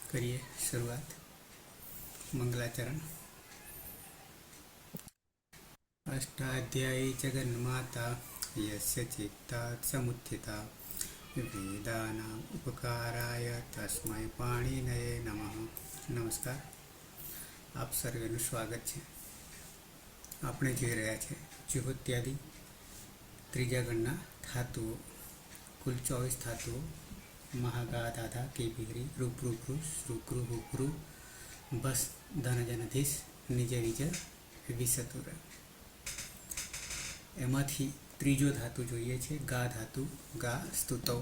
करिए शुरुआत। मंगलाचरण। अष्टाध्यायी जगन्माता यस्य चित्ता समुत्थिता वेदानां उपकाराय तस्मै पाणिनये नमः। नमस्कार, आप सर्वेનું સ્વાગત છે। આપણે જોઈ રહ્યા છે જુહોત્યાદિ ત્રીજા ગણના ધાતુઓ, કુલ 24 ધાતુઓ મહાગા ધાધા કેભીરી રૂપરૂપૃ શ્રુકૃ હુકૃ બસ ધન જનધીશ નિજ નિજ વિસતુર। એમાંથી ત્રીજો ધાતુ જોઈએ છે ગા ધાતુ, ગા સ્તુતૌ।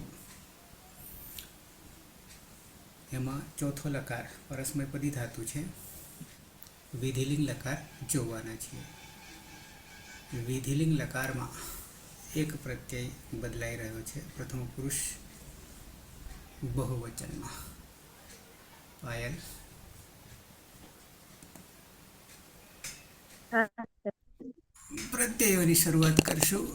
એમાં ચોથો લકાર પરસ્મયપદી ધાતુ છે। વિધિલિંગ લકાર જોવાના છીએ। વિધિલિંગ લકારમાં એક પ્રત્યય બદલાઈ રહ્યો છે પ્રથમ પુરુષ બહુવચનમાં। પાયલ। પ્રત્યયોની શરૂઆત કરશું।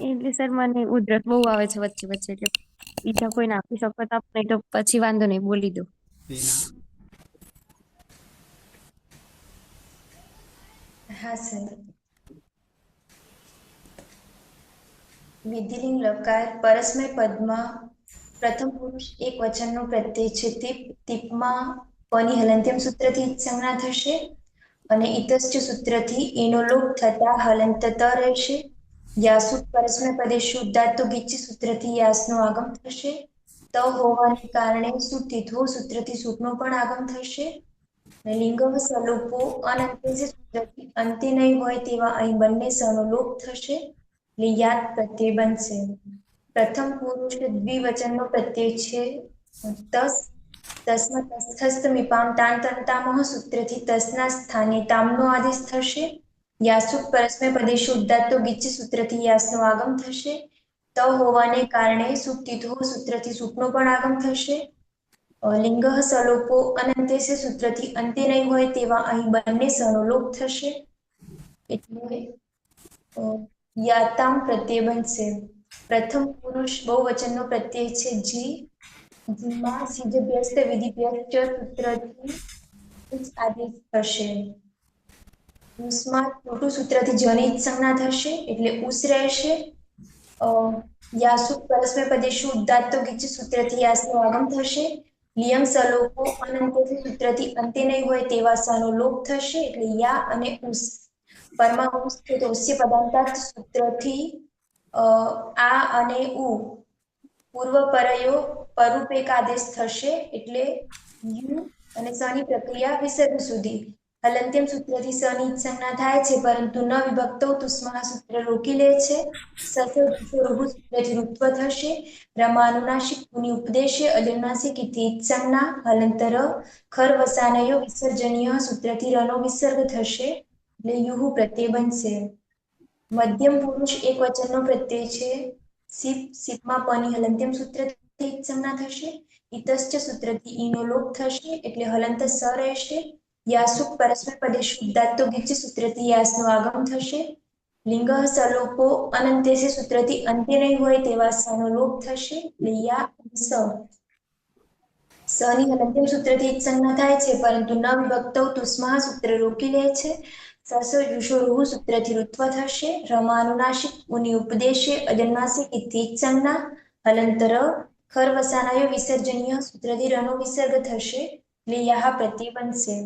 એટલે સર મને ઉધરસ બહુ આવે છે વચ્ચે વચ્ચે, એટલે બીજા કોઈ નાખી શકો તો આપણે, તો પછી વાંધો નહીં, બોલી દો। એના હા સર, વિધિલિંગ લકાર પરસ્મય પદમાં પ્રથમ પુરુષ એક વચનનો પ્રત્યય છે। તીપમાં પની હલંત્યમ સૂત્રથી સંજ્ઞા થશે અને ઇતશ્ચ સૂત્રથી એનો લોપ થતા હલંત ત રહેશે। યાસુ પરસ્મય પદે શુદ્ધાતુ ગિચ્છ સૂત્રથી યાસનો આગમ થશે। ત હોવાને કારણે સુતિથો સૂત્રથી સૂપનો પણ આગમ થશે। લિંગ સ્વરૂપો અનંતે સૂત્રથી અંતે નહીં હોય તેવા અહીં બંને સનો લોપ થશે। યાદ પ્રત્યય બનશે। પ્રથમ પુરુષ દ્વિવચનનો પ્રત્યય છે તસ। તસ્માં તસ્થસ્થ મીપામ તાન તંતામહ સૂત્રથી તસના સ્થાને તામનો આદેશ થશે। યાસુક પરસ્મય પદે શુદ્ધાતો ગિચ્છ સૂત્રથી યાસનો આગમ થશે। ત હોવાને કારણે સુક્તિથો સૂત્રથી સૂપનો પણ આગમ થશે। લિંગ સલોપો અનંતે સૂત્રથી અંતે નહીં હોય તેવા અહીં બંને સનો લોપ થશે। એટલે યાતામ પ્રત્યય બનશે। પ્રથમ પુરુષ બહુવચનનો પ્રત્યય છે જી। જીમાં સિજભ્યસ્ત વિધિભ્યસ્ત સૂત્રથી આદેશ થશે। ઉસમાં ચોટું સૂત્રથી જનિત સંજ્ઞા થશે એટલે ઉસ રહેશે। યાસુક પરસ્મય પદે શુદ્ધાતો ગિચ્છ સૂત્રથી યાસનો આગમ થશે। લિયમ સલોપો અનંતે સૂત્રથી અંતે નહીં હોય તેવા સનો લોપ થશે એટલે યા અને ઉસ। પરમાઉસ તોસ્ય પદાંતાત સૂત્રથી આ અને ઉ પૂર્વ પરયો પરૂપેક આદેશ થશે એટલે યુ અને સની પ્રક્રિયા વિસર્ગ સુધી। હલંત્યમ સૂત્રથી સની સંજ્ઞા થાય છે પરંતુ ન વિભક્તો તુસ્મા સૂત્ર રોકી લે છે। સૂત્રથી રૂપત્વ થશે। રમાનુનાસિક મુનિ ઉપદેશ્ય અજન્માસિક ઇતિ સંજ્ઞા હલંતર ખર વસાનયો વિસર્જનીય સૂત્રથી રનો વિસર્ગ થશે એટલે યુહુ પ્રત્યય બનશે। મધ્યમ પુરુષ એક વચનનો પ્રત્યય છે સિપ। સિપમાં પની હલંત્યમ સૂત્રથી સંજ્ઞા થશે। ઇતશ્ચ સૂત્રથી ઈનો લોપ થશે એટલે હલંત સ રહેશે। યાસુક પરસ્મય પદે શુદ્ધાતો ગિચ્છ સૂત્રથી યાસનો આગમ થશે। લિંગ સલોપો અનંતે સૂત્રથી અંતે નહીં હોય તેવા સનો લોપ થશે એટલે યા સ। સની હલંત્યમ સૂત્રથી સંજ્ઞા થાય છે પરંતુ ન વિભક્તો તુસ્મા સૂત્ર રોકી લે છે। સસ યુષોરુઃ સૂત્રથી રૂત્વ થશે। રમાનુનાસિક મુનિ ઉપદેશ્ય અજન્માસિક ઇતિ સંજ્ઞા હલંતર ખર વસાનયો વિસર્જનીય સૂત્રથી રનો વિસર્ગ થશે એટલે યાહ પ્રત્યય બનશે।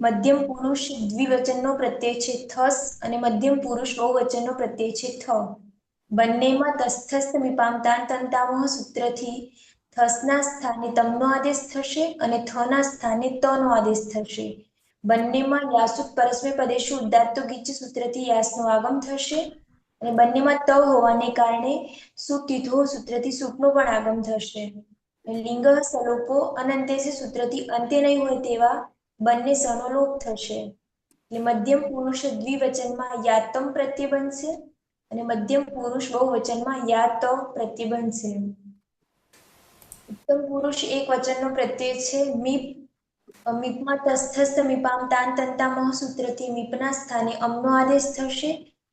મધ્યમ પુરુષ દ્વિવચનનો પ્રત્યય છે થસ અને મધ્યમ પુરુષ બહુવચનનો પ્રત્યય છે થ। બંનેમાં તસ્થસ્થ મીપામ તાન તંતામહ સૂત્રથી થસના સ્થાને તમનો આદેશ થશે અને થના સ્થાને તનો આદેશ થશે। બંનેમાં યાસુક પરસ્મય પદે શુદ્ધાતો ગિચ્છ સૂત્રથી યાસનો આગમ થશે અને બંનેમાં ત હોવાને કારણે સુતિથો સૂત્રથી સૂપનો પણ આગમ થશે। લિંગ સલોપો અનંતે સૂત્રથી અંતે નહીં હોય તેવા બંને સનો લોપ થશે એટલે મધ્યમ પુરુષ દ્વિવચનમાં યાતમ પ્રત્યય બનશે અને મધ્યમ પુરુષ બહુવચનમાં યાત પ્રત્યય બનશે। ઉત્તમ પુરુષ એક વચનનો પ્રત્યય છે મીપ। મીપમાં તસ્થસ્થ મીપામ તાન તંતામહ સૂત્રથી મીપના સ્થાને અમનો આદેશ થશે।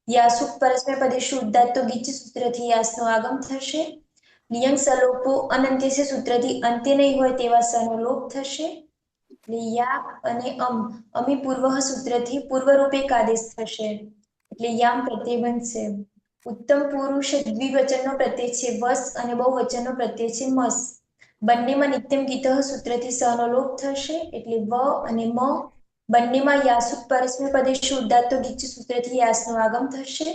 યાસુક પરસ્મય પદે શુદ્ધાતો ગિચ્છ સૂત્રથી યાસનો આગમ થશે। લિયંગ સલોપો અનંત્ય સૂત્રથી અંત્ય નહીં હોય તેવા સનો લોપ થશે. એટલે યા અને અમી પૂર્વ સૂત્રથી પૂર્વરૂપ એક આદેશ થશે. એટલે યામ પ્રત્યય બનશે. ઉત્તમ પુરુષ દ્વિવચનનો પ્રત્યય છે વસ અને બહુવચનનો પ્રત્યય છે મસ. બંનેમાં નિત્યમ ગીત સૂત્રથી સનો લોપ થશે. એટલે વ અને મ. બંનેમાં યાસુક પરસ્મય પદેશુ ઉદાત્તો ગીચ સૂત્રથી યાસનું આગમ થશે.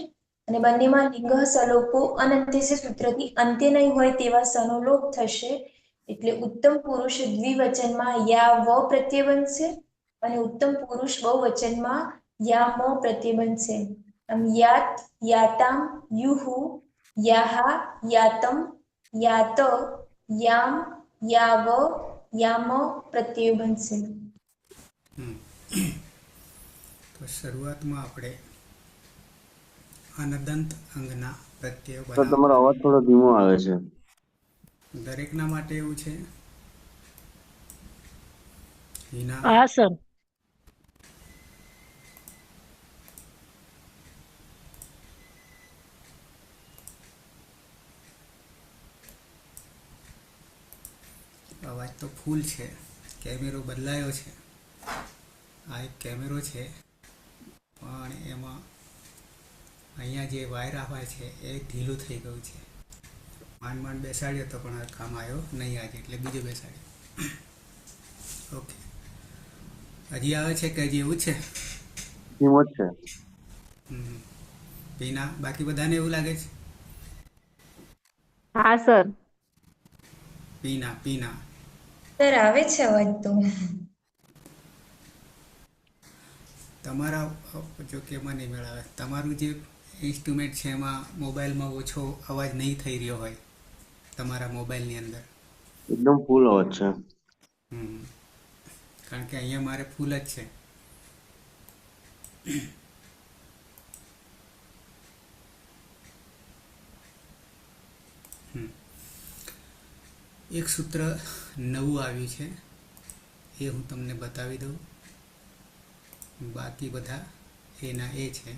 અને બંનેમાં લિંગ સલોપો અનંત્ય સૂત્રથી અંત્ય નહીં હોય તેવા સનો લોપ થશે. એટલે ઉત્તમ પુરુષ દ્વિવચનમાં યા વ પ્રત્યય બનશે અને ઉત્તમ પુરુષ બહુવચનમાં યા મ પ્રત્યય બનશે. આમ યાત, યાતામ, યુહુ, યાહા, યાતમ, યાત, યામ, યાવ, યામ પ્રત્યય બનશે. તો શરૂઆતમાં આપણે અનદંત અંગના પ્રત્યયો સર તમારો અવાજ થોડો ધીમો આવે છે. દરેકના માટે એવું છે. હિના, હા સર. અવાજ તો ફૂલ છે. કેમેરો બદલાયો છે. આ એક કેમેરો છે પણ એમાં અહીંયા જે વાયર આવે છે એ ઢીલું થઈ ગયું છે. માંડ બેસાડ્યો તો પણ કામ આવ્યો નહીં આજે, એટલે બીજો બેસાડ્યો. ઓકે, હજી આવે છે કે હજી એવું છે? ધીમો જ છે. પીના, બાકી બધાને એવું લાગે છે? હા સર. પીના પીના સર આવે છે અવાજ તો. તમારા જો કે એમાં નહીં મેળાવે. તમારું જે ઇન્સ્ટ્રુમેન્ટ છે એમાં મોબાઈલમાં ઓછો અવાજ નહીં થઈ રહ્યો હોય તમારા મોબાઈલની અંદર. એકદમ ફૂલ અવાજ છે. કારણ કે અહીંયા મારે ફૂલ જ છે. એક સૂત્ર નવું આવ્યું છે એ હું તમને બતાવી દઉં. બાકી બધા એના એ છે.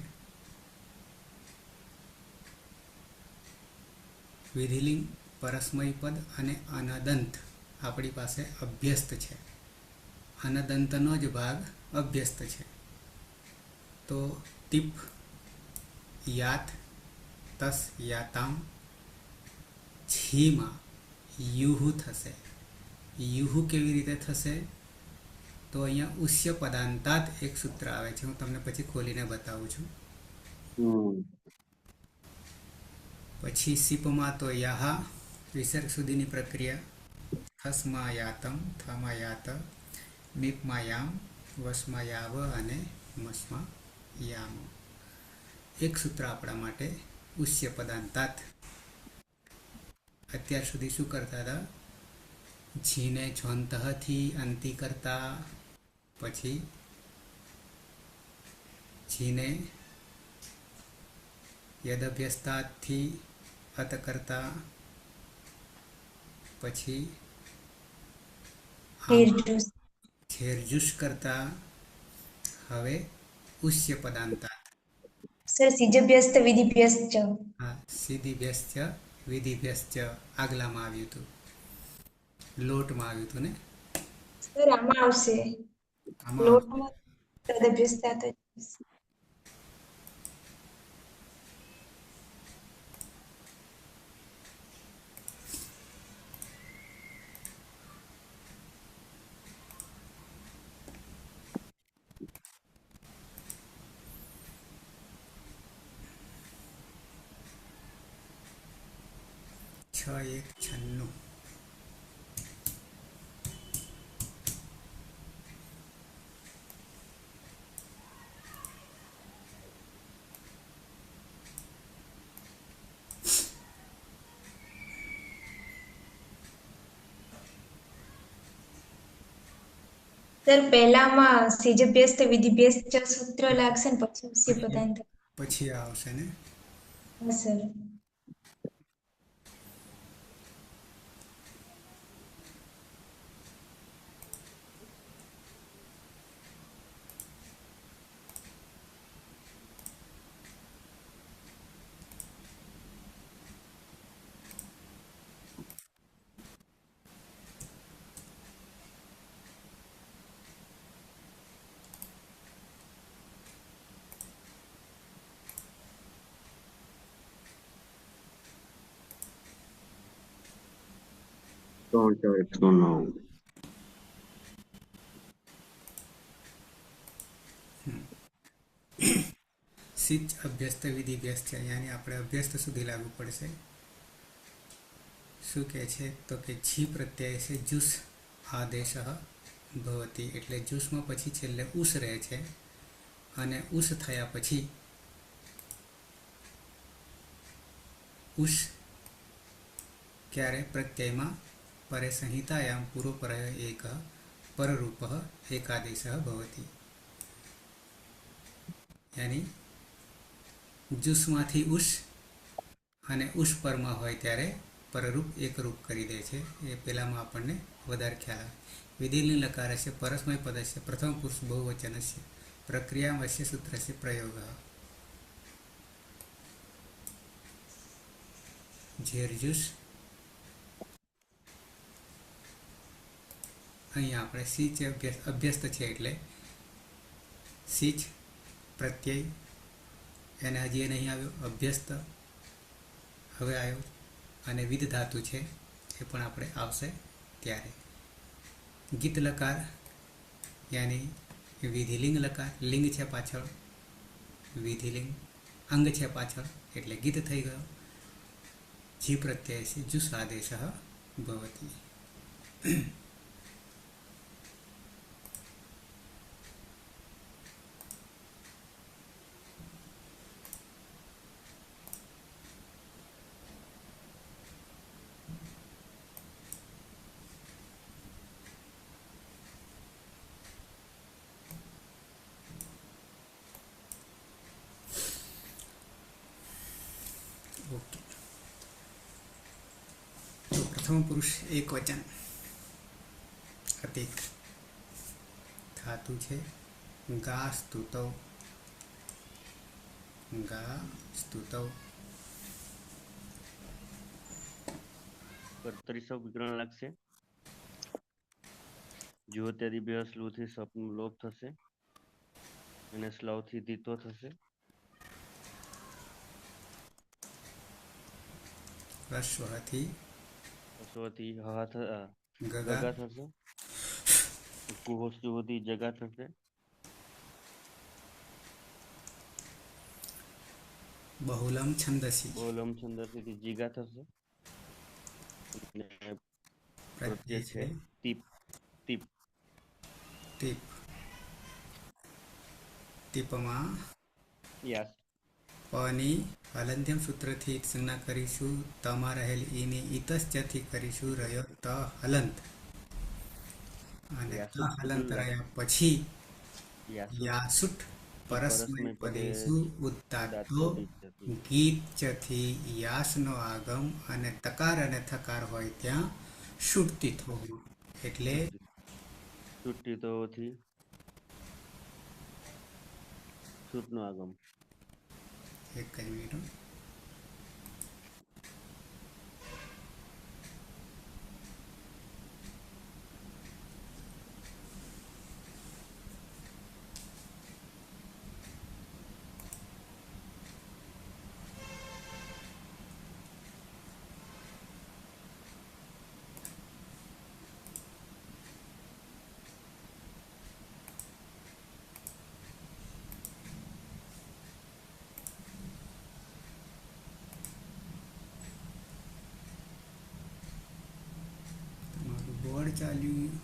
વિધિલિંગ, પરસ્મય પદ અને અનદંત આપણી પાસે અભ્યસ્ત છે. અનદંતનો જ ભાગ અભ્યસ્ત છે. તો ટીપ યાત, તસ, યાતામ, છીમાં યુહુ થશે. યુહુ કેવી રીતે થશે? તો અહીંયા ઉષ્ય પદાંતાત એક સૂત્ર આવે છે, હું તમને પછી ખોલીને બતાવું છું. પછી સીપમાં તો યાહા વિસર્ગ સુધીની પ્રક્રિયા. થસમાં યાતમ, થમાં યાત, મીપમાં યામ, વસમાં યાવ અને મસમાં યામ. એક સૂત્ર આપણા માટે ઉષ્ય પદાંતાત. અત્યાર સુધી શું કરતા હતા? ઝીને ઝોંતહથી અંતિ કરતા, પછી ઝીને યદભ્યસ્તાથી અત કરતા, પછી ઝેરજુષ કરતા. હવે ઉષ્ય પદાંતાત. સર સિજભ્યસ્ત વિધિભ્યસ્ત. હા, સિદ્ધિભ્યસ્ત વિધિભ્યસ્ત આગલામાં આવ્યું હતું, લોટમાં આવ્યું હતું ને? સર આમાં આવશે આમાં લોટમાં તદભ્યસ્ત. છ એક 96. સર પહેલામાં સિજભ્યસ્ત વિધિભ્યસ્ત સૂત્ર લાગશે ને પછી ઉષ્ય પદાંત. પછી આવશે ને? હા સર. 3 4 109. સિચ અભ્યસ્ત વિધિ વ્યસ્ત છે, યાની આપણે અભ્યસ્ત સુધી લાગુ પડશે. શું કહે છે તો કે છી પ્રત્યય છે જુસ આદેશ ભવતી, એટલે જુસમાં પછી છેલ્લે ઉસ રહે છે અને ઉસ થયા પછી ઉસ ક્યારે પ્રત્યયમાં પરે સંહિતાયામ પૂર્વપરય એક પરરૂપ એકાદેશ ભવતી, યાની જુસમાંથી ઉસ અને ઉસ પરમાં હોય ત્યારે પરરૂપ એકરૂપ કરી દે છે. એ પેલામાં આપણને વધારે ખ્યાલ આવે. વિધિલિંગ લકારસ્ય પરસ્મય પદસ્ય પ્રથમ પુરુષ બહુવચનસ્ય પ્રક્રિયામસ્ય સૂત્રસ્ય પ્રયોગ. ઝેર જુસ, અહીંયા આપણે સિચ અભ્યસ્ત છે એટલે સિચ પ્રત્યય એને હજી નહીં આવ્યો, અભ્યસ્ત હવે આવ્યો અને વિધ ધાતુ છે એ પણ આપણે આવશે ત્યારે. ગીત લકાર યાની વિધિલિંગ લકાર, લિંગ છે પાછળ, વિધિલિંગ અંગ છે પાછળ એટલે ગીત થઈ ગયો. જી પ્રત્યય છે જુસ આદેશ ભવતી. ઓકે, તો પ્રથમ પુરુષ એક વચન અતિક ધાતુ છે ગા સ્તુતૌ, ગા સ્તુતૌ. કર્તરી સૌ વિગ્રહ લાગશે. જો ત્યાદી બે સ્લુથી સપનું લોપ થશે અને સ્લવથી દીતો થશે. રસ્વથી અશ્વથી હાથ ગગા ગગા થશે. કુહોસ્તુથી જગા થશે. બહુલમ છંદસી બહુલમ છંદથી જીગા થશે. અને પ્રત્યય પ્રત્યય છે છે તીપ. તીપ ટીપ. ટીપમાં યાસ. પની હલંત્યમ સૂત્રથી સંજ્ઞા કરીશું. તમાં રહેલ ઈની ઈતશ્ચથી કરીશું રહ્યો ત હલંત, અને ત હલંત રહ્યા પછી યાસુટ પરસ્મય પદેશુ ઉત્તાતો ગીત ચથી યાસનો આગમ અને તકાર અને થકાર હોય ત્યાં શુટતી થવું, એટલે છૂટી તોથી છૂટનો આગમ. એક જ મિનિટ. તમારું બોર્ડ ચાલ્યું.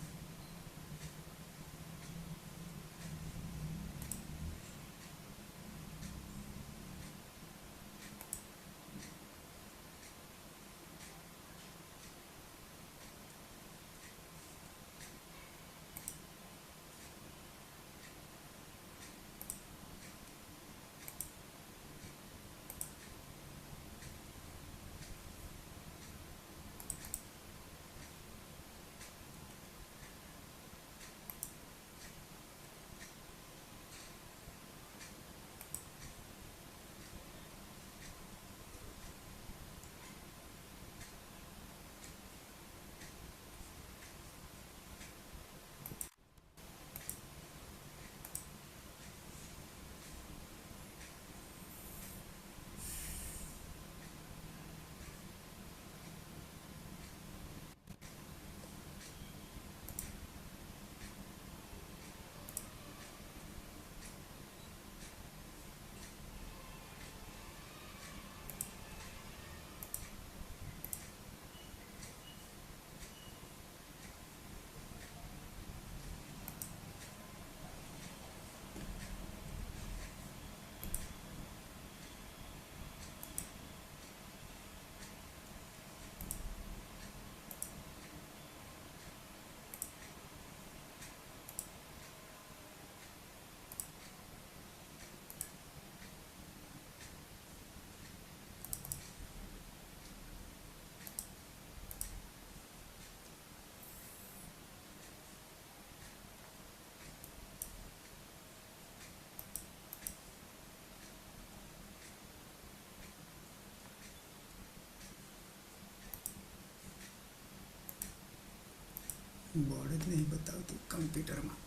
બોર્ડ જ નહીં બતાવતું કમ્પ્યુટરમાં.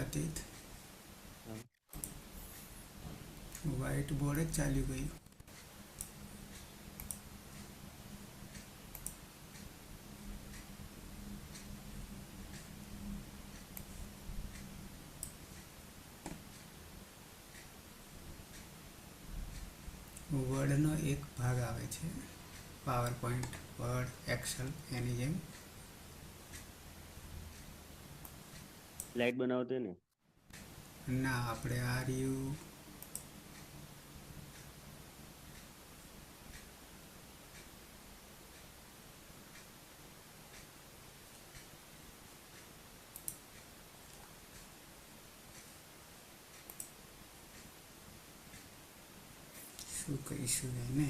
અતીત હા વ્હાઇટ બોર્ડ જ ચાલ્યું ગયું. વર્ડનો એક ભાગ આવે છે, પાવર પોઈન્ટ, વર્ડ, એક્સેલ, એની જેમ. લાઈટ બનાવते ને ના, આપણે આ રહ્યું શું કહીશું એને,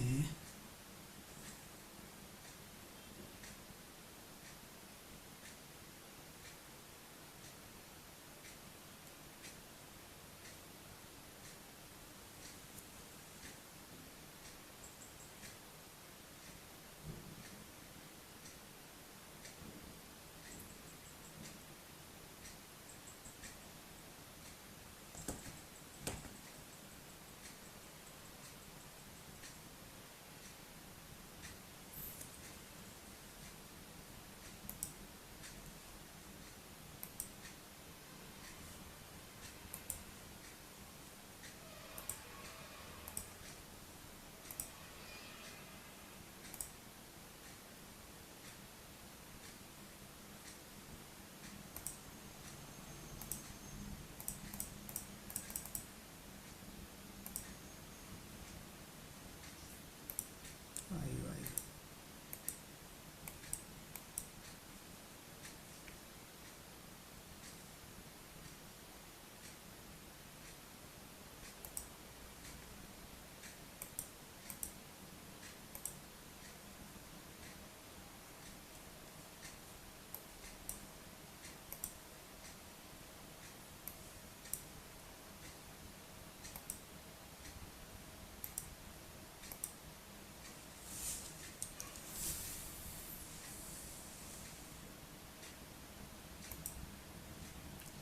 આવ્યું આવ્યું.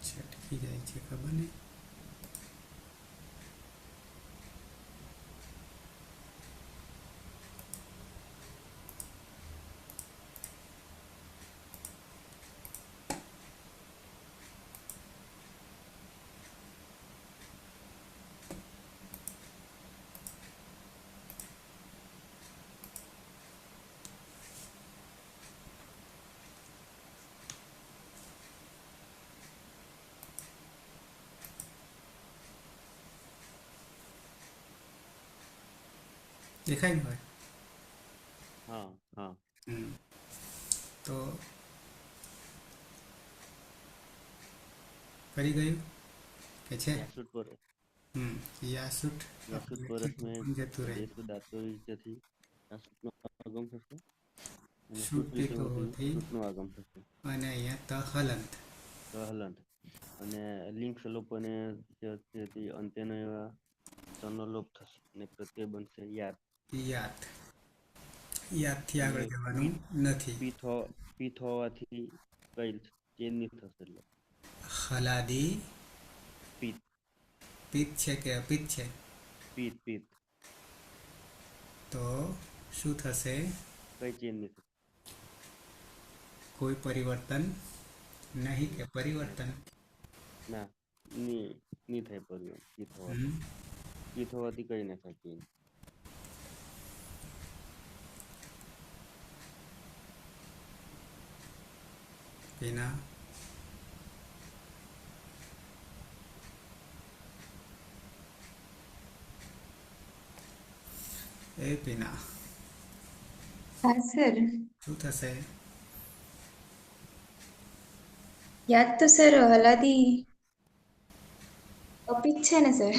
છટકી જાય છે, ખબર નહીં. દેખાય ને ભાઈ? હા હા તો કરી ગયું કે છે? यासुट पर યાસુટ यासुट આપણે परस में પણ જતું રહે. દેશ દાતોરી જથી यासुटનો આગમ થશે અને શુટ શુટ પીતો લીધેથી હોથી શુટનું આગમ થશે અને અહીંયા તહલંત. તો હલંત અને લિંક લોકોને જે છે તે અંત્યનો એવા ચનો લોપ થશે અને પ્રત્યય બનશે યાદ યાદ. યાદથી અને આગળ જવાનું નથી. પીથ હોવાથી કઈ ચેન્જ નહીં થશે એટલે હલાદી પિત્ત પિત્ત છે કે અપિત્ત છે? પિત્ત પિત્ત તો શું થશે? કઈ ચેન્જ નહીં થશે કોઈ પરિવર્તન નહીં કે પરિવર્તન? ના ની થાય પરિવર્તન હમ. પિત્ત હોવાથી કઈ ના થાય ચેન્જ પીના એ પીના હા સર, શું થશે? યાદ તો સર હલાદી અપિત છે ને સર?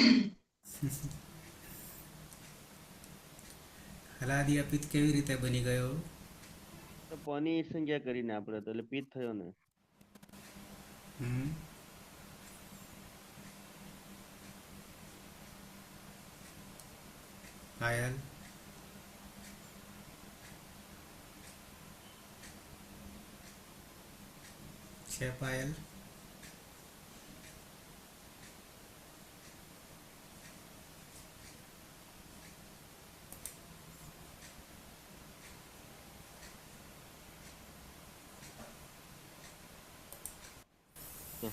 હલાદી અપિત્ત કેવી રીતે બની ગયો? તો પની સંજ્ઞા કરીને આપણે તો એટલે પિત્ત થયો ને હમ. પાયલ છે પાયલ?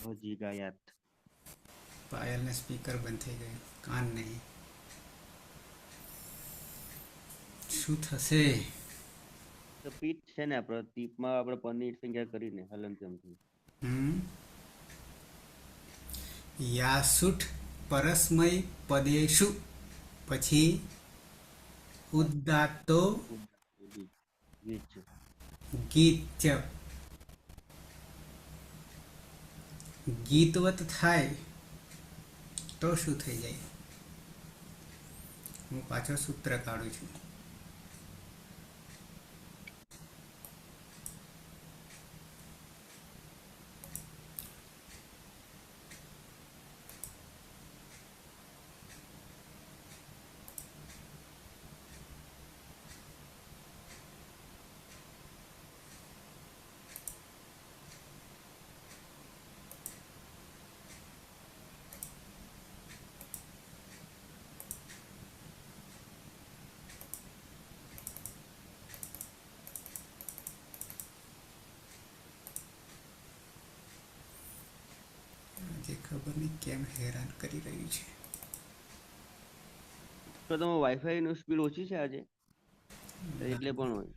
સહજીગાયાત. પાયલને સ્પીકર બંધ થઈ ગયું, કાન નહીં. શું થશે? તો પીઠ છે ને આપણે ટીપમાં આપણે પરની સંખ્યા કરીને હલનચલનથી. યાસુઠ પરસ્મય પદેષુ પછી ઉદ્દાતો ગીચ. ગીચ. ગીતવત થાય તો શું થઈ જાય? હું પાછો સૂત્ર કાઢું છું. જે ખબર નહીં કેમ હેરાન કરી રહ્યું છે. તો તમે વાઈફાઈ નું સ્પીડ ઓછી છે આજે એટલે પણ હોય.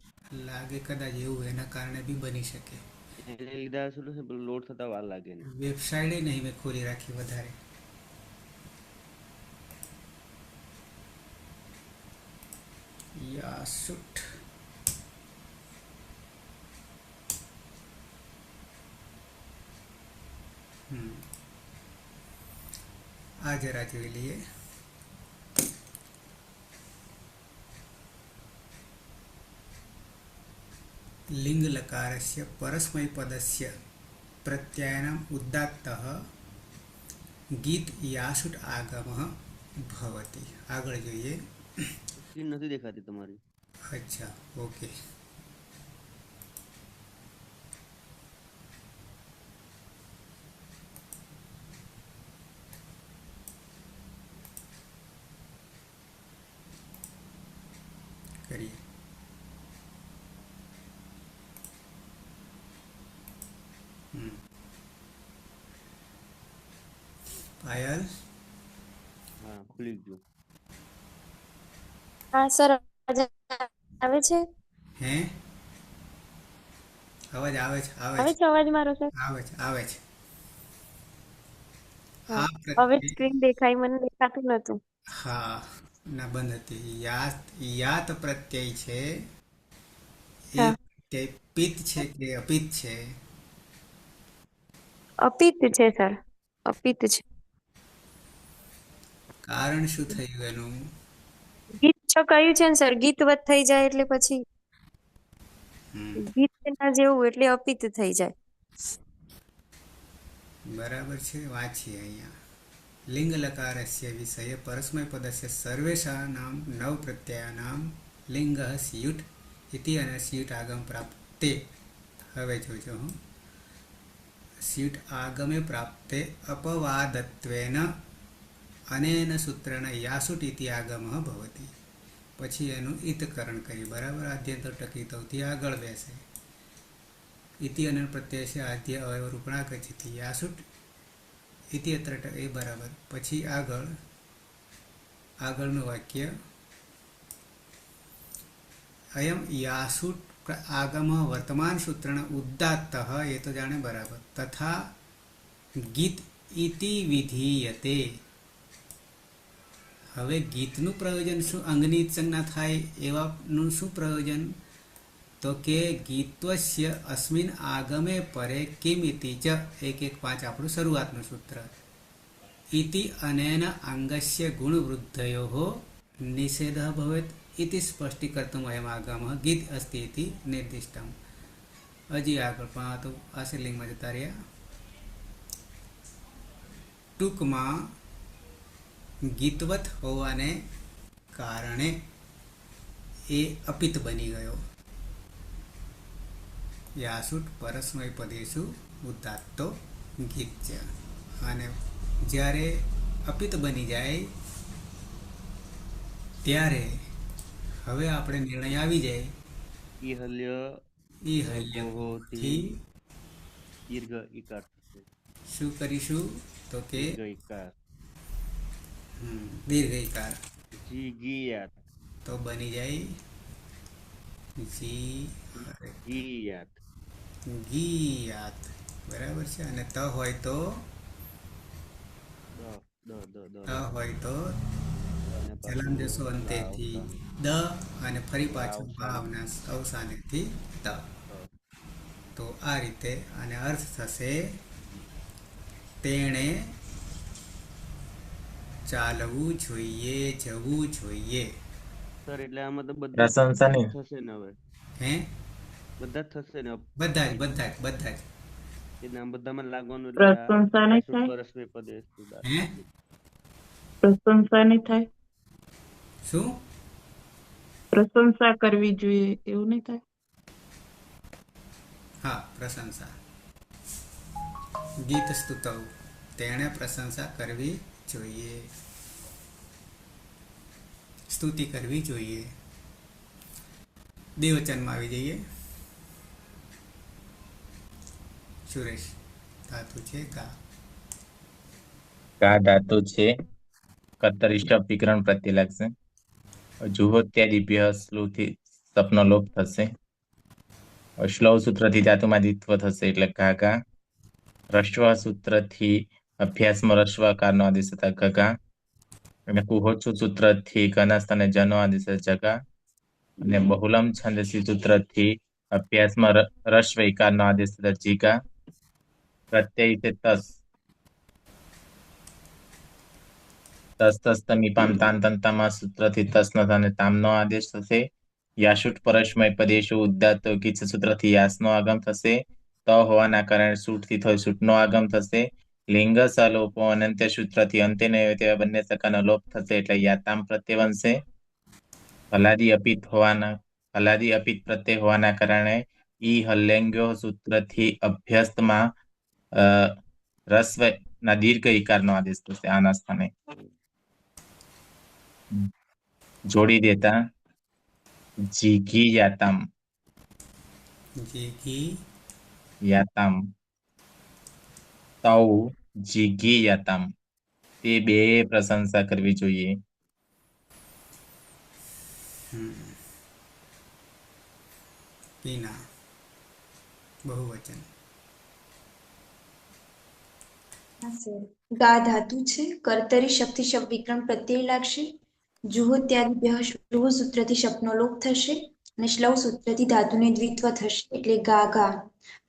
લાગે કદાચ એવું એના કારણે બી બની શકે. એને લીધા શું છે પેલું લોડ થતા વાર લાગે ને. વેબસાઇટે નહીં મેં ખોલી રાખી વધારે. યાસુઠ આ જરા જોઈ લઈએ. લિંગ લકારસ્ય પરસ્મય પદસ્ય પ્રત્યયનમ ઉદાત્તઃ ગીત યાસુટ આગમઃ ભવતિ. આગળ જોઈએ. સ્ક્રીન નથી દેખાતી તમારી. અચ્છા, ઓકે. કરીએ. પાયલ, હા ખુલી ગયું. હા સર, આવે છે? હે અવાજ આવે છે? આવે છે અવાજ મારો સર? આવે છે, આવે છે. હા, આ હવે પ્રત્યય સ્ક્રીન દેખાય, મને દેખાતું નતું. હા ના બંધ હતી. યાત યાત પ્રત્યય છે એ હા, પ્રત્યય પિત છે કે અપિત છે? અપિત છે સર, અપિત છે. કારણ શું થયું એનું? ગીત છ કયું છે ને સર, ગીતવત થઈ જાય એટલે પછી ગીત ના જેવું એટલે અપિત થઈ જાય. બરાબર છે. વાંચીએ અહીંયા. લિંગ લકારસ્ય વિષય પરસ્મય પદસ્ય સર્વેષાનામ નવ પ્રત્યયાનામ લિંગ સ્યુટ ઇતિ અને સ્યુટ આગમ પ્રાપ્તે. હવે જોજો હું. સ્યુટ આગમે પ્રાપ્તે અપવાદત્વેન અનેન સૂત્રેણ યાસુટ ઇતિ આગમઃ ભવતિ. પછી એનું ઈતકરણ કરી. બરાબર. આદ્યંતર ટકીતવથી આગળ બેસે. ઇતિ અને પ્રત્યય છે આદ્ય અવયવ રૂપણાગચ્છતિ યાસુટ ઇતિ અત્ર એ બરાબર. પછી આગળનું વાક્ય અયમ યાસુટ આગમ વર્તમાન સૂત્રણ ઉદાત્તઃ, એ તો જાણે બરાબર. તથા ગીત ઇતિ વિધીયતે. હવે ગીતનું પ્રયોજન શું? અંગની સંજ્ઞા થાય એવાનું શું પ્રયોજન? તો કે ગીત્વસ્ય અસ્મિન આગમે પરે કિમ ઇતિ ચ. 1.1.5 આપણું શરૂઆતનું સૂત્ર. ઇતિ અનેન અંગસ્ય ગુણવૃદ્ધયોઃ નિષેધઃ ભવેત ઇતિ સ્પષ્ટીકર્તુમ અયમ આગમઃ ગીત અસ્તિ ઇતિ નિર્દિષ્ટમ. હજી આગળ પણ તો આશીર્લિંગમાં જતા રહ્યા. ટૂંકમાં ગીતવત હોવાને કારણે એ અપિત બની ગયો. યાસુટ પરસ્મય પદેષુ ઉદાત્ત ગીત છે. અને જ્યારે અપિત બની જાય ત્યારે હવે આપણે નિર્ણય આવી જાય ઈહલ્ય એ ગોહોથી હલ્યથી દીર્ઘ ઈકાર થશે. શું કરીશું તો કે દીર્ઘ ઈકાર. દીર્ઘ ઈકાર જીગીયાત. તો બની જાય જી ગીયાત. ગીયાત. બરાબર છે. અને ત હોય તો દ દ દ દ ત હોય તો અને ચલન જશો પાછું અંતેથી દ અને ફરી પાછું ભાવના અવસાનેથી ત. તો આ રીતે અને અર્થ થશે તેણે ચાલવું જોઈએ, જવું જોઈએ. સર એટલે આમાં તો બધા પ્રશંસાની થશે ને હવે હે બધા જ થશે ને બધા જ એટલે આમ બધામાં લાગવાનું એટલે આ પ્રશંસા નહીં આસુર થાય પરસ્મય પદે સુદાર. હે પ્રશંસા નહીં થાય શું પ્રશંસા કરવી જોઈએ એવું નહીં થાય હા પ્રશંસા ગીત સ્તુતવ તેણે પ્રશંસા કરવી જોઈએ, સ્તુતિ કરવી જોઈએ. દ્વિવચનમાં આવી જઈએ. સુરેશ ધાતુ છે ગા. કા ધાતુ છે કર્તરિષ્ઠ વિકરણ પ્રત્યે લાગશે. જુહોત્યાદિભ્ય સ્લુથી સપનો લોપ થશે. શ્લવ સૂત્રથી ધાતુમાં દ્વિત્વ થશે એટલે ઘાઘા. રસ્વ સૂત્રથી અભ્યાસમાં રસ્વકારનો આદેશ થતા ઘગા. અને કુહોત્સુ સૂત્રથી ઘના સ્થાને જનો આદેશ જગા. અને બહુલમ છંદસી સૂત્રથી અભ્યાસમાં રસ્વ ઇકારનો આદેશ થતા જીગા. પ્રત્યય છે તસ. તસ તસ તમીપામ તાન તંતામાં સૂત્રથી તસનો અને તામનો આદેશ થશે. યાશુટ પરસ્મય પદેશુ ઉદ્દાત ગીત સૂત્રથી યાસનો આગમ થશે. ત હોવાના કારણે સૂટથી થઈ સૂટનો આગમ થશે. લિંગ સલોપો અનંત્ય સૂત્રથી અંતે નહીં હોય તેવા બંને પ્રકારનો લોપ થશે એટલે યાતામ પ્રત્યય બનશે. હલાદી અપિત પ્રત્યય હોવાના કારણે ઈ હલ્યંગ્યો સૂત્રથી અભ્યસ્તમાં રસ્વ ના દીર્ઘ ઈકારનો આદેશ થશે આના સ્થાને. જોડી દેતા જીગી યાતામ તૌ જીગી યાતામ તે બે પ્રશંસા કરવી જોઈએ. પીના બહુવચન ગા ધાતુ છે કર્તરી શક્તિ શબ્દ વિક્રમ પ્રત્યય લાગશે. જુહોત્યાદિભ્ય શ્લુહ સૂત્રથી શબ્દનો લોપ થશે અને શ્લવ સૂત્રથી ધાતુને દ્વિત્વ થશે એટલે ગા ગા.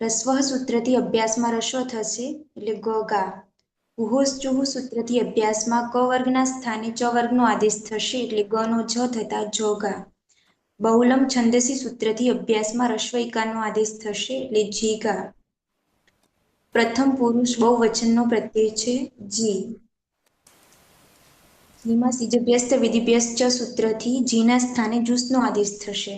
રસ્વ સૂત્રથી અભ્યાસમાં રસ્વ થશે એટલે ગ ગા. કુહોશ્ચુહ સૂત્રથી અભ્યાસમાં ક વર્ગના સ્થાને ચ વર્ગનો આદેશ થશે એટલે ગ નો જ થતા જોગા. બહુલમ છંદસી સૂત્રથી અભ્યાસમાં રસ્વ ઇકારનો આદેશ થશે એટલે જીગા. પ્રથમ પુરુષ બહુવચનનો પ્રત્યય છે જી. જીમાં સિજભ્યસ્ત વિધિભ્યસ્ત સૂત્રથી જીના સ્થાને જુસનો આદેશ થશે.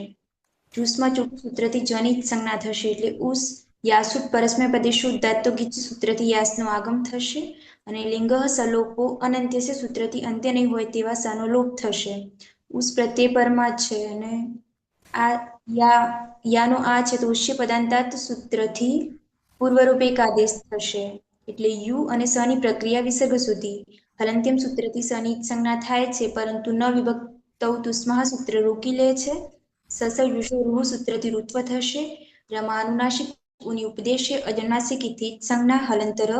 જુસમાં ચૂંટુ સૂત્રથી જની સંજ્ઞા થશે એટલે ઉસ. યાસુટ પરસ્મય પદેશુ ઉદાત્ત ગીચ સૂત્રથી યાસનો આગમ થશે અને લિંગ સલોપો અનંત્યસ્ય સૂત્રથી અંત્ય નહીં હોય તેવા સાનો લોપ થશે. ઉસ પ્રત્યય પરમાં છે અને આ યાનો આ છે તો ઉષ્ય પદાંતાત સૂત્રથી પૂર્વરૂપે એક આદેશ થશે એટલે યુ અને સ ની પ્રક્રિયા વિસર્ગ સુધી. હલંત્યમ સૂત્રથી સની સંજ્ઞા થાય છે પરંતુ ન વિભક્તૌ તુસ્મઃ સૂત્ર રોકી લે છે. સસ યુષો રૂહ સૂત્રથી રૂત્વ થશે. રમાનુનાસિક ઉની ઉપદેશે અજન્માસિક ઇતિ સંજ્ઞા હલંતર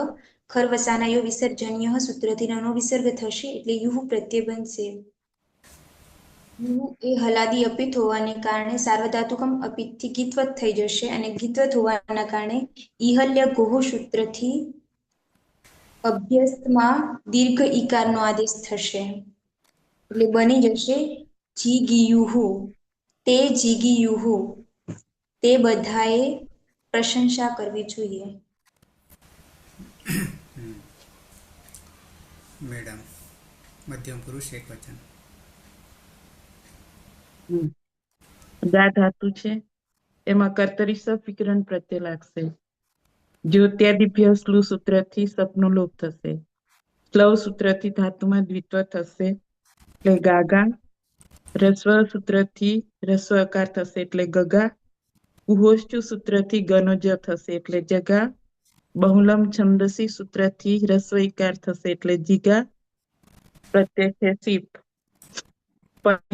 ખરવસાનાયો વિસર્જનીય સૂત્રથી નનો વિસર્ગ થશે એટલે યુહ પ્રત્યય બનશે. યુ એ હલાદી અપિત હોવાને કારણે સાર્વધાતુકમ અપિતથી ગીતવત થઈ જશે અને ગીતવત હોવાના કારણે ઈહલ્ય ગોહ સૂત્રથી અભ્યસ્તમાં દીર્ઘ ઈકારનો આદેશ થશે એટલે બની જશે જીગીયુહુ. તે જીગીયુહુ. તે બધાએ પ્રશંસા કરવી જોઈએ. મેડમ મધ્યમ પુરુષ એક વચન. ગા ધાતુ છે એમાં કર્તરી વિકરણ પ્રત્યય લાગશે. જ્યોત્યાદિભ્ય સ્લુ સૂત્રથી સપનો લોપ થશે. સ્લવ સૂત્રથી ધાતુમાં દ્વિત્વ થશે એટલે ગાગા. રસ્વ સૂત્રથી રસ્વ અકાર થશે એટલે ગગા. ગુહોશ્ચુ સૂત્રથી ગનો જ થશે એટલે જગા. બહુલમ છંદસી સૂત્રથી રસ્વ ઇકાર થશે એટલે જીગા. પ્રત્યય છે સીપ.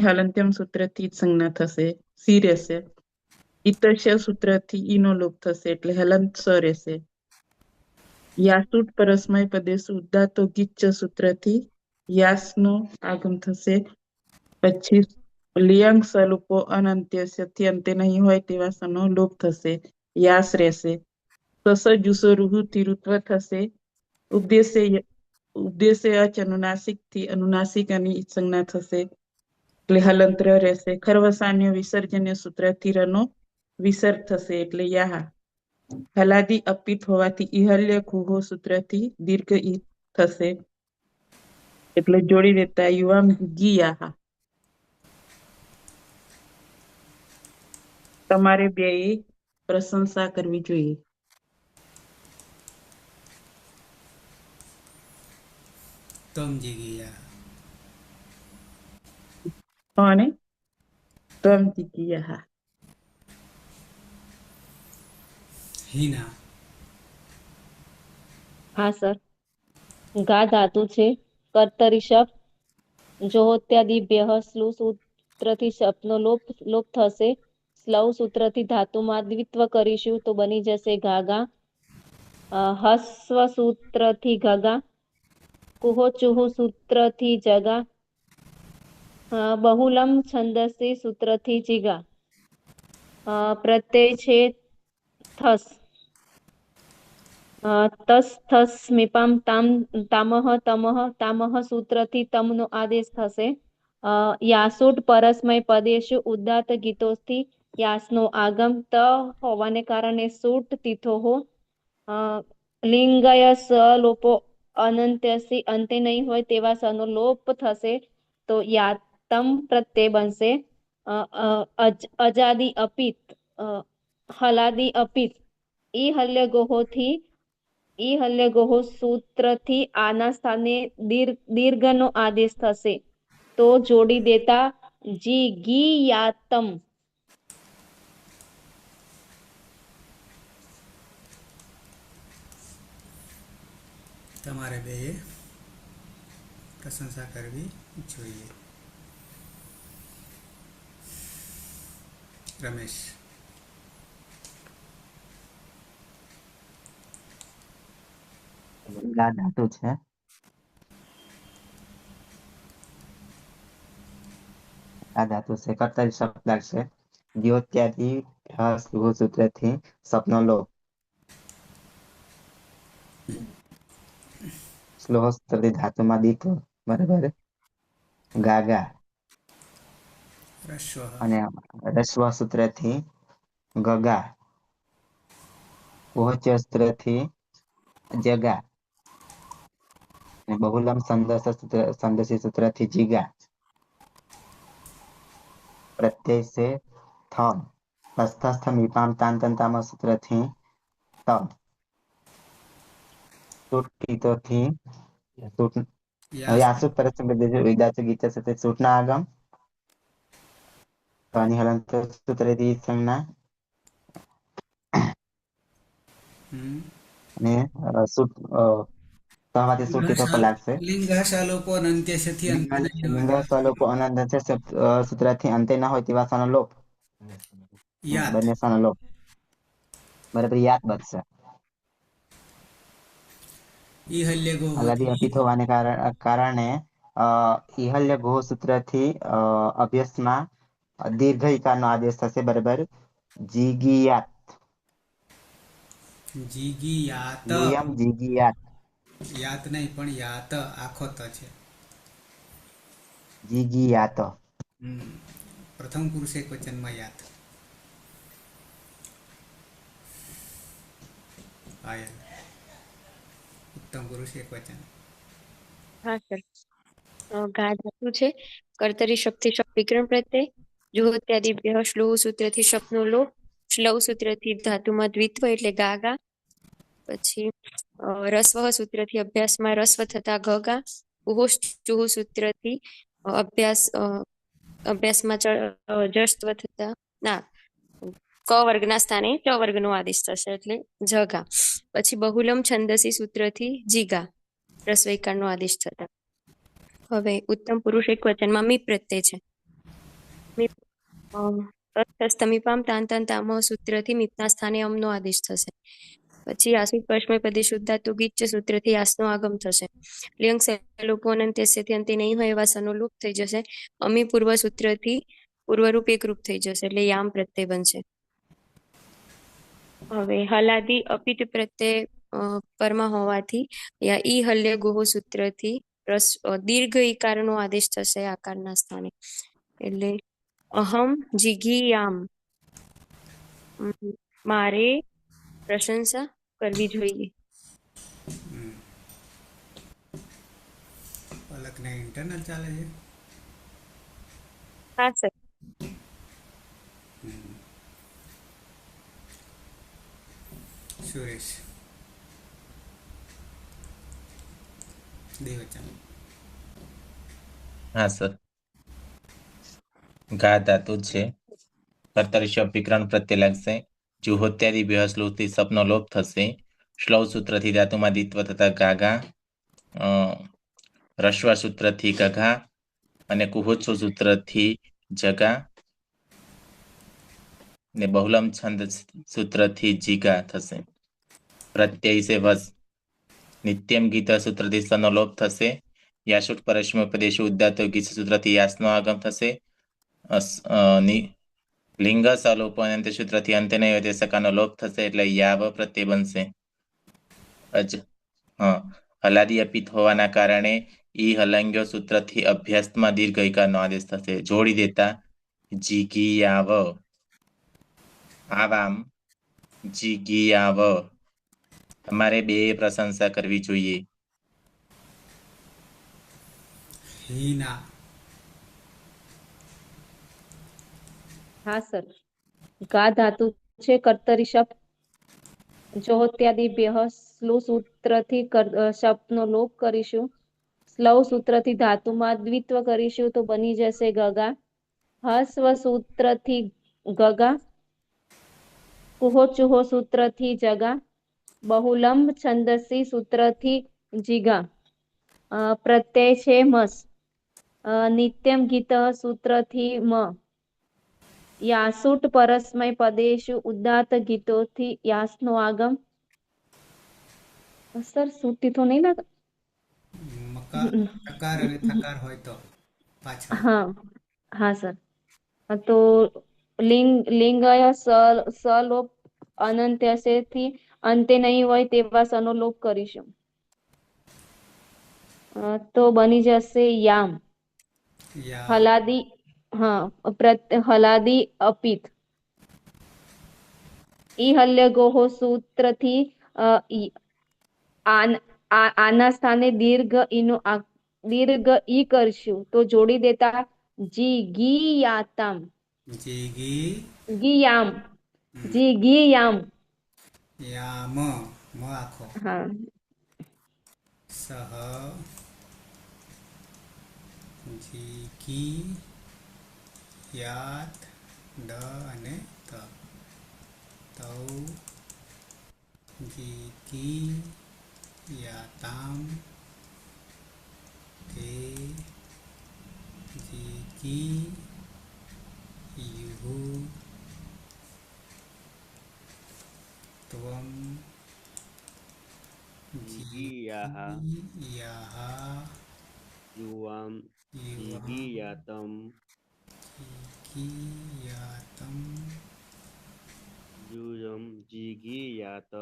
હલંત્યમ સૂત્રથી જ સંજ્ઞા થશે સી રહેશે. ઇતસ્ય સૂત્રથી ઈનો લોપ થશે એટલે હલંત સ રહેશે. યાસુટ પરસ્મય પદેશુ ઉદાત્તો ગિચ્ચ સૂત્રથી યાસનો આગમ થશે. પછી લિયંગ સલુપો અનંત્યસ્યથી અંતે નહીં હોય તેવા સનો લોપ થશે. યાસ રહેશે. સસ જુસો રૂહુ થી ઋત્વ થશે. ઉપદેશે અચ અનુનાસિક થી અનુનાસિકાની સંજ્ઞા થશે એટલે હલંત્ર રહેશે. ખરવસાન્ય વિસર્જન્ય સૂત્રથી રનો વિસર્ગ થશે એટલે યાહા. હલાદી અપિત હોવાથી ઇહલ્ય કુહો સૂત્રથી દીર્ઘ ઈ થશે એટલે જોડી દેતા યુવામ ગીયાહા. તમારે બે પ્રશંસા કરવી જોઈએ. તમ જીગીયા. અને તમ જીગીયાહા. હિના. હા સર. ગા ધાતુ છે. કર્તરી શબ્દ. જોહોત્યાદિભ્યઃ સ્લુ સૂત્રથી શબ્દનો લોપ થશે. સ્લવ સૂત્રથી ધાતુમાં દ્વિત્વ કરીશું તો બની જશે ગાગા. હસ્વ સૂત્રથી ગગા. કુહો ચુહુ સૂત્રથી જગા. બહુલમ છંદસી સૂત્રથી જીગા. પ્રત્યય છે થસ. તસ થસ મીપામ તામહ તામહ સૂત્રથી તમનો આદેશ થશે. યાસુટ પરસ્મય પદેશુ ઉદાત્ત ગીતોથી યાસનો આગમ ત હોવાને કારણે સૂટ તીથો હો. લિંગય સ લોપો અનંત્યસી અંતે નહીં હોય તેવા સનો લોપ થશે તો યાતમ પ્રત્યય બનશે. અજાદી અપિત હલાદી અપિત ઈ હલ્ય ગોહોથી ઈ હલ્ય ગોહો સૂત્રથી આના સ્થાને દીર્ઘનો આદેશ થશે તો જોડી દેતા જી ગી યાતમ. તમારે બે પ્રશંસા કરવી જોઈએ. રમેશ. ગા ધાતુ છે. આ ધાતુ છે કર્તરી શબ્દ લાગશે. દ્યોત્યાદિ સૂત્રથી સપનો લોપ. સ્લોહ સૂત્રથી ધાતુમાં દીત્વ બરાબર. ગાગા. રસ્વ. અને રસ્વ સૂત્રથી ગગા. વોચ્ય સૂત્રથી જગા. અને બહુલમ સંદસી સૂત્રથી જીગા. પ્રત્યય છે થમ. તસ્થસ્થ મીપામ તાંતંતામ સૂત્રથી તમ. સૂટથી યાસુટ પરસ્મય પદેશુ ઉદાત્ત ગીત સાથે સૂટના આગમ. અને હલંત સૂત્રથી સંજ્ઞા. અને સૂટ તમારી સૂટી તો લાગશે. લિંગાશાલોપો અનંત્યસ્યથી અંતે નહીં લિંગ હોય. સ્વલોપો અનંત છે સૂત્રથી અંતે ન હોય તેવા સનો લોપ. યાત. બંને સનો લોપ બરાબર યાદ બનશે. ઈ હલ્ય હલાદી ગોહોથી અપિત હોવાને કારણે ઈહલ્ય ગોહ સૂત્રથી અભ્યાસમાં દીર્ઘ ઇકારનો આદેશ થશે બરાબર. જીગીયાત. જીગીયાત. યુયમ જીગીયાત. યાત નહીં પણ યાત આખો ત છે. જીગીયાત. પ્રથમ પુરુષ એક વચનમાં યાત. આયલ. ઉત્તમ પુરુષ એક વચન. હા સર. ગા ધાતુ છે. કર્તરી શક્તિ શબ્દ વિકરણ પ્રત્યય. જોહોત્યાદિભ્યઃ શ્લોહ સૂત્રથી શબ્દનો લોપ. શ્લવ સૂત્રથી ધાતુમાં દ્વિત્વ એટલે ગાગા. પછી રસ્વ સૂત્રથી અભ્યાસમાં રસ્વ થતા ગગા. ઉહોશ ચુહુ સૂત્રથી અભ્યાસમાં જસ્વ થતા ના ક વર્ગના સ્થાને ચ વર્ગનો આદેશ થશે એટલે જગા. પછી બહુલમ છંદસી સૂત્રથી જીગા રસ્વૈકારનો આદેશ થતા. હવે ઉત્તમ પુરુષ એક વચનમાં મી પ્રત્યય છે. તમીપામ તાન તાન તામ સૂત્રથી મીપના સ્થાને અમનો આદેશ થશે. પછી આસુ પરસ્મય પદે શુદ્ધાતુ ગીચ સૂત્રથી યાસનો આગમ થશે. લિયંગ સલોપો અનંત્યસ્યથી અંતે નહીં હોય એવા સનો લુપ થઈ જશે. અમી પૂર્વ સૂત્રથી પૂર્વરૂપ એકરૂપ થઈ જશે એટલે યામ પ્રત્યય બનશે. હવે હલાદી અપિત પ્રત્યય પરમાં હોવાથી ઈ હલ્ય ગોહ સૂત્રથી દીર્ઘ ઈકારનો આદેશ થશે આકારના સ્થાને એટલે અહમ જીગીયામ મારે પ્રશંસા કરવી જોઈએ. પલકને ઇન્ટરનલ ચાલે છે. હા સર. સુરેશ દેવચંદ. હા સર. ઘા ધાતુ છે. કર્તરિષ્ય વિકરણ પ્રત્યે લાગશે. જુહોત્યાદિ બેહસ્લોથી સપનો લોપ થશે. શ્લવ સૂત્રથી ધાતુમાં દિત્વ થતા ગાગા. રસ્વ સૂત્રથી ગઘા અને કુહોત્સો સૂત્રથી જગા ને બહુલમ છંદ સૂત્રથી જીગા થશે. પ્રત્યય સે વસ નિત્યમ ગીતા સૂત્રથી સનો લોપ થશે. યાશુટ પરસ્મય ઉપદેશ ઉદ્દાતો ગીત સૂત્રથી યાસનો આગમ થશે. લિંગ સલોપ અંત્ય સૂત્રથી અંત્યને સકાનો લોપ થશે એટલે યાવ પ્રત્યય બનશે. હલાદી અપિત હોવાના કારણે ઈ હલંગ્યો સૂત્રથી અભ્યાસમાં દીર્ઘ ઈકારનો આદેશ થશે. જોડી દેતા જીગીયાવ આવામ જીગીયાવ. તમારે બે પ્રશંસા કરવી જોઈએ. હીના હા સર. ગા ધાતુ છે કર્તરી શપ જોહોત્યાદિ બેહ સ્લુ સૂત્રથી શપનો લોપ કરીશું. સ્લવ સૂત્રથી ધાતુમાં દ્વિત્વ કરીશું તો બની જશે ગગા. હસ્વ સૂત્રથી ગગા. કુહો ચુહો સૂત્રથી જગા. બહુલંબ છંદસી સૂત્રથી જીગા. પ્રત્યય છે મસ. નિત્યમ ગીત સૂત્રથી મ. યાસુટ પરસ્મય પદેશુ ઉદાત્ત ગીતોથી યાસનો આગમ. સર સુટી તો નહીં લાગે. ટકાર અને થકાર હોય તો પાછળ. હા હા સર. તો લિંગય સલોપ અનંત્યથી અંતે નહીં હોય તેવા સનો લોપ કરીશું. તો બની જશે યામ. હલાદી હલાદી અપિત. ઈ હલ્ય ગોહ સૂત્રથી આના સ્થાને દીર્ઘ ઈ કરશું તો જોડી દેતા જીગીયાતમ ગીયામ જીગીયામ યામ મ આખો હા સહ જીગી યાત ડ અને ત તૌ જીગી યાતામ તે જીગી યુહુ ત્વમ જીગીયાહ યાહ યુવામ જીગીયાતમ જીગીયાતમ યુયમ જીગીયાત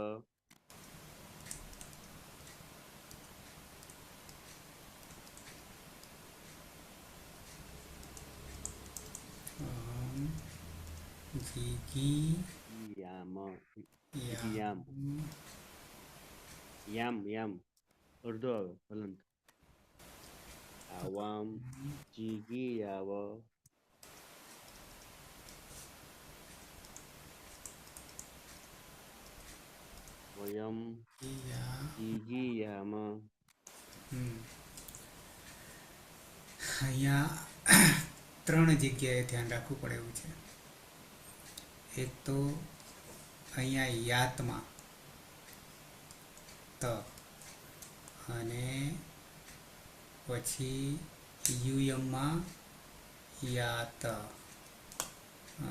યામ યામ યામ યામ અડધો આવે હલંત આવામ જીગીયાવ વયમ યા જીગીયામ. હમ. અહીંયા 3 જગ્યાએ ધ્યાન રાખવું પડે એવું છે. એક તો અહીંયા યાતમાં ત, અને પછી યુયમમાં યાત,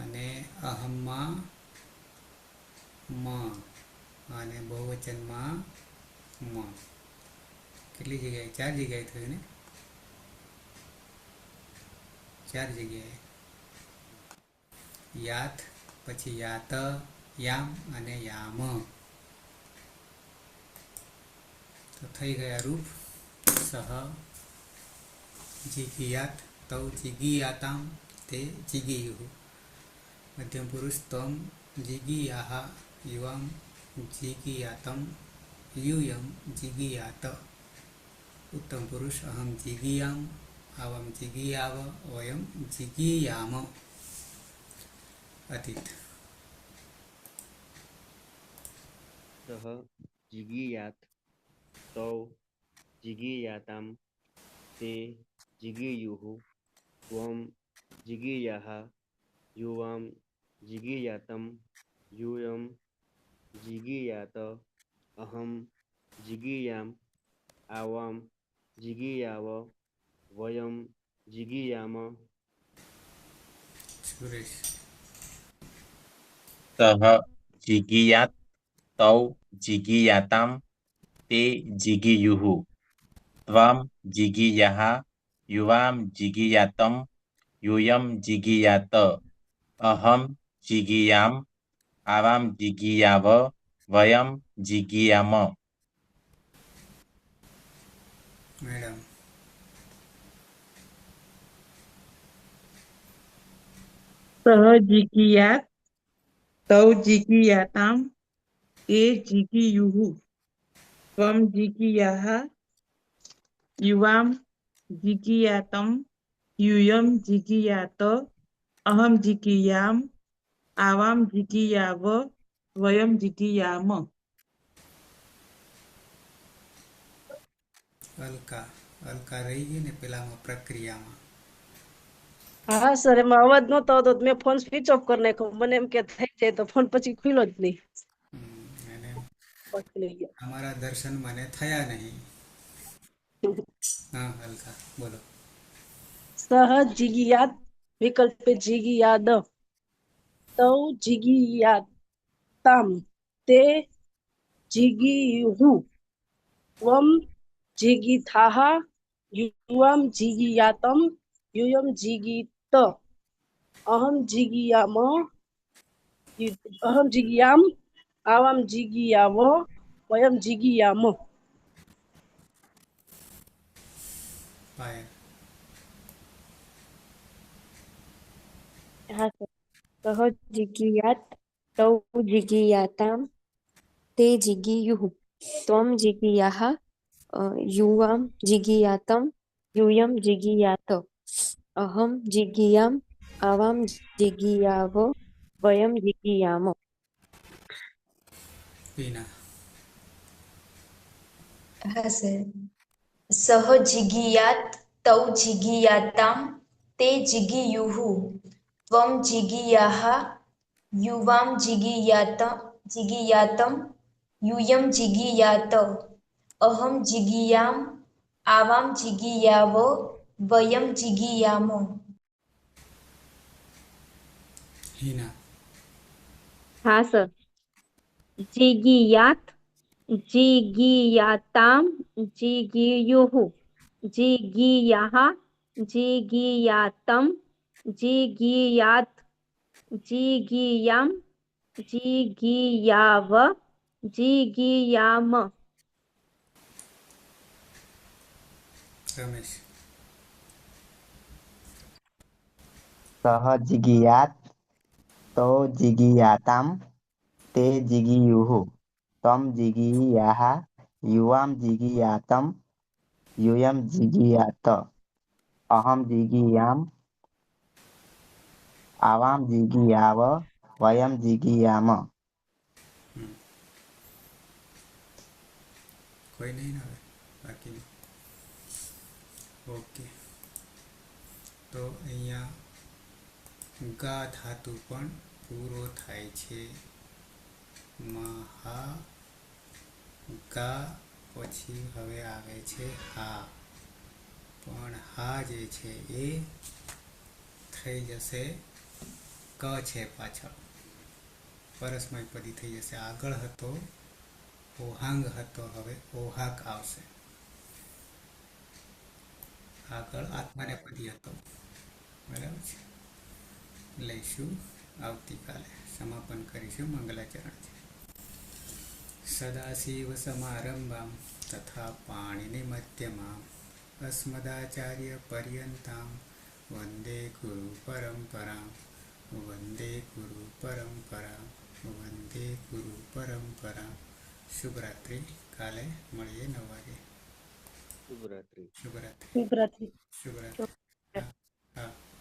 અને અહમમાં મ, અને બહુવચનમાં મ. કેટલી જગ્યાએ? 4 જગ્યાએ થયું ને? 4 જગ્યાએ યાત, પછી યાત, યામ અને યામ. તો થઈ ગયા રૂપ. સહ જીગીયાત તૌ જીગીયાતામ તે જીગીયુઃ. મધ્યમ પુરુષ ત્વમ જીગીયાહ યુવામ જીગીયાતમ યુયમ જીગીયાત. ઉત્તમ પુરુષ અહમ જીગીયામ આવમ જીગીયાવ વયમ જીગીયામ. અતીત. સહ જીગીયાત તૌ જીગીયાતામ તે જીગીયુઃ. ત્વમ જીગીયાહ યુવામ જીગીયાતમ યુયમ જીગીયાત. અહમ જીગીયામ આવામ જીગીયાવ વયમ જીગીયામ. સુરેશ. સહ જીગીયાત તૌ જીગીયાતામ તે જીગીયુઃ. ત્વમ જીગીયાહ યુવામ જીગીયાતમ યુયમ જીગીયાત. અહમ જીગીયામ આવામ જીગીયાવ વયમ જીગીયામ. મેડમ. સહ જીગીયાત તૌ જીગીયાતામ તે જીગીયુઃ. ત્વમ જીગીયાહ યુવામ જીગીયાતમ યુયમ જીગીયાત. અહમ જીગીયામ આવામ જીગીયાવ વયમ જીગીયામ. અલકા. અલકા રહી ગઈ ને પેલામાં પ્રક્રિયામાં. હા સર, એમાં અવાજ નતો આવતો તો મેં ફોન સ્વિચ ઓફ કરી નાખ્યો. મને એમ કે થઈ જાય તો ફોન પછી ખુલ્લો જ નહીં. અને પકડી લઈ ગયા. અમારા દર્શન મને થયા નહીં. હા અલકા બોલો. સહ જીગીયાત વિકલ્પે જીગીયાદ તૌ જીગીયાતામ તે જીગીયુઃ. ત્વમ જીગીથાહ યુવામ જીગીયાતમ યુયમ જીગીત. અહમ જીગીયામ આવામ જીગીયાવ વયમ જીગીયામ. પાયલ. હા સર. સહ જીગીયાત તૌ જીગીયાતામ તે જીગીયુઃ. ત્વમ જીગીયાહ યુવામ જીગીયાતમ યુયમ જીગીયાત. અહમ જીગીયામ આવામ જીગીયાવ વયમ જીગીયામ. પીના. હા સર. સહ જીગીયાત તૌ જીગીયાતામ તે જીગીયુઃ. ત્વમ જીગીયાહ યુવામ જીગીયાતમ યુયમ જીગીયાત. અહમ જીગીયામ આવામ જીગીયાવ વયમ જીગીયામ. હિના. હા સર. જીગીયાત જીગીયાતામ જીગીયુઃ. જીગીયાહ જીગીયાતમ જીગીયાત જીગીયામ જીગીયાવ જીગીયામ. રમેશ. સહ જીગીયાત તૌ જીગીયાતામ તે જીગીયુઃ. ત્વમ જીગીયાહ યુવામ જીગીયાતમ યુયમ જીગીયાત. અહમ જીગીયામ આવામ જીગીયાવ વયમ જીગીયામ. હોય નહીં ને હવે બાકીનું. ઓકે, તો અહીંયા ગા ધાતુ પણ પૂરો થાય છે. મહા ગા પછી હવે આવે છે હા, પણ હા જે છે એ થઈ જશે ક છે પાછળ, પરસ્મય પદી થઈ જશે. આગળ હતો ઓહાંગ હતો, હવે ઓહાક આવશે. આગળ આત્માને પદી હતો. બરાબર છે, લઈશું આવતીકાલે. સમાપન કરીશું. મંગલાચરણ છે. સદાશિવ સમારંભામ તથા પાણીની મધ્યમાં અસ્મદાચાર્ય પર્યંતામ વંદે ગુરુ પરંપરામ વંદે ગુરુ પરંપરા વંદે ગુરુ પરંપરા. શુભરાત્રિ. કાલે મળીએ 9 વાગે. શુભરાત્રિ. શુભરાત્રિ. શુભરાત્રી. શુભરાત્રિ. હા, હા.